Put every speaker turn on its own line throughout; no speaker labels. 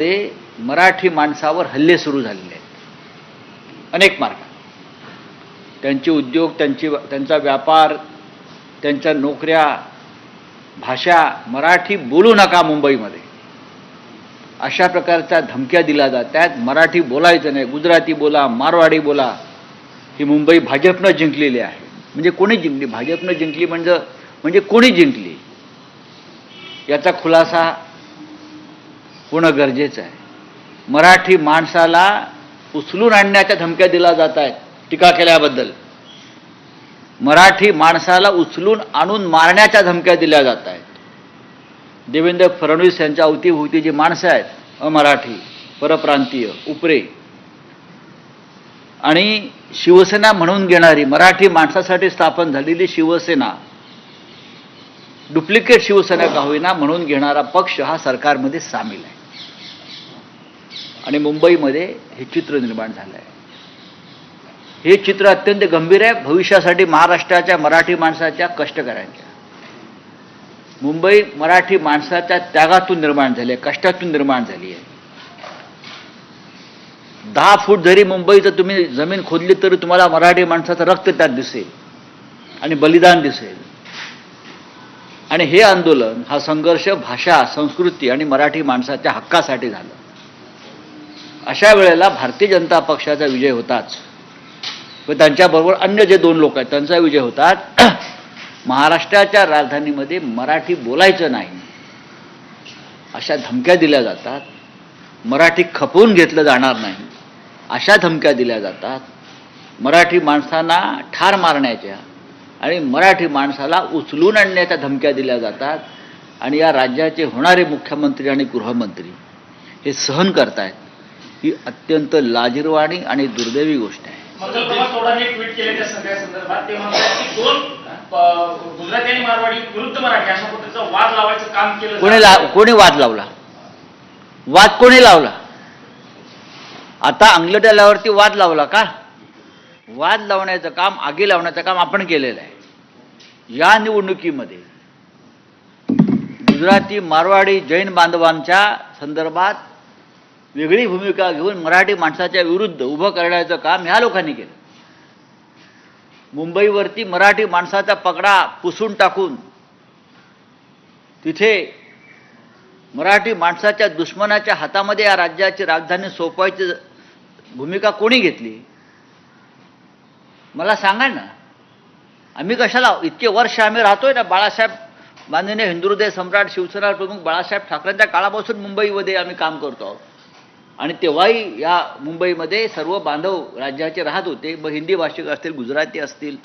ते मराठी माणसावर हल्ले सुरू झालेले आहेत अनेक मार्ग. त्यांचे उद्योग, त्यांचा व्यापार, त्यांच्या नोकऱ्या, भाषा मराठी बोलू नका मुंबईमध्ये अशा प्रकारच्या धमक्या दिल्या जातात. मराठी बोलायचं नाही, गुजराती बोला, मारवाडी बोला. ही मुंबई भाजपनं जिंकलेली आहे. म्हणजे कोणी जिंकली? भाजपनं जिंकली म्हणजे कोणी जिंकली याचा खुलासा होणं गरजेचं आहे. मराठी माणसाला उचलून आणण्याच्या धमक्या दिल्या जात आहेत टीका केल्याबद्दल. मराठी माणसाला उचलून आणून मारण्याच्या धमक्या दिल्या जात आहेत. देवेंद्र फडणवीस यांच्या अवतीभोवती जी माणसं आहेत, अमराठी, परप्रांतीय, उपरे आणि शिवसेना म्हणून घेणारी, मराठी माणसासाठी स्थापन झालेली शिवसेना, डुप्लिकेट शिवसेना का होईना म्हणून घेणारा पक्ष हा सरकारमध्ये सामील आहे. आणि मुंबईमध्ये हे चित्र निर्माण झालं आहे. हे चित्र अत्यंत गंभीर आहे भविष्यासाठी महाराष्ट्राच्या मराठी माणसाच्या कष्टकऱ्यांच्या. मुंबई मराठी माणसाच्या त्यागातून निर्माण झाली आहे, कष्टातून निर्माण झाली आहे. 10 फूट जरी मुंबईचं तुम्ही जमीन खोदली तरी तुम्हाला मराठी माणसाचं रक्त त्यात दिसेल आणि बलिदान दिसेल. आणि हे आंदोलन, हा संघर्ष भाषा, संस्कृती आणि मराठी माणसाच्या हक्कासाठी झालं. अशा वेळेला भारतीय जनता पक्षाचा विजय होताच व त्यांच्याबरोबर अन्य जे 2 लोक आहेत त्यांचा विजय होतात. महाराष्ट्राच्या राजधानीमध्ये मराठी बोलायचं नाही अशा धमक्या दिल्या जातात. मराठी खपवून घेतलं जाणार नाही अशा धमक्या दिल्या जातात. मराठी माणसांना ठार मारण्याच्या आणि मराठी माणसाला उचलून आणण्याच्या धमक्या दिल्या जातात. आणि या राज्याचे होणारे मुख्यमंत्री आणि गृहमंत्री हे सहन करतायत. ही अत्यंत लाजिरवाणी आणि दुर्दैवी गोष्ट आहे.
ट्विट केले त्या सगळ्या संदर्भात ते म्हणतात की 2 गुजराती आणि मारवाडी विरुद्ध मराठी अशा पद्धतीचा वाद लावायचं काम केलं.
कोणी वाद लावला? वाद कोणी लावला? आता अंगलट आल्यावरती वाद लावला का? वाद लावण्याचं काम, आगी लावण्याचं काम आपण केलेलं आहे. या निवडणुकीमध्ये गुजराती, मारवाडी, जैन बांधवांच्या संदर्भात वेगळी भूमिका घेऊन मराठी माणसाच्या विरुद्ध उभं करण्याचं काम ह्या लोकांनी केलं. मुंबईवरती मराठी माणसाचा पगडा पुसून टाकून तिथे मराठी माणसाच्या दुश्मनाच्या हातामध्ये या राज्याची राजधानी सोपवायची भूमिका कोणी घेतली? मला सांगा ना. आम्ही कशाला इतके वर्ष आम्ही राहतोय ना. बाळासाहेब माननीय हिंदुहृदय सम्राट, शिवसेना प्रमुख बाळासाहेब ठाकरेंच्या काळापासून मुंबईमध्ये आम्ही काम करतो आहोत. आणि तेव्हाही या मुंबईमध्ये सर्व बांधव राज्याचे राहत होते. मग हिंदी भाषिक असतील, गुजराती असतील,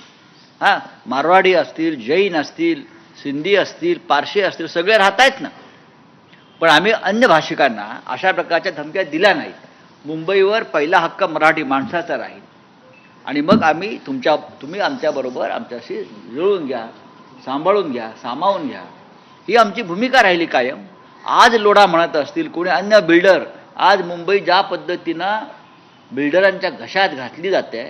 मारवाडी असतील, जैन असतील, सिंधी असतील, पारशी असतील, सगळे राहत आहेत ना. पण आम्ही अन्य भाषिकांना अशा प्रकारच्या धमक्या दिल्या नाहीत. मुंबईवर पहिला हक्क मराठी माणसाचा राहील. आणि मग आम्ही तुम्ही आमच्याबरोबर आमच्याशी जुळून घ्या, सांभाळून घ्या, सामावून घ्या, ही आमची भूमिका राहिली कायम. आज लोढा म्हणत असतील कोणी अन्य बिल्डर, आज मुंबई ज्या पद्धतीनं बिल्डरांच्या घशात घातली जाते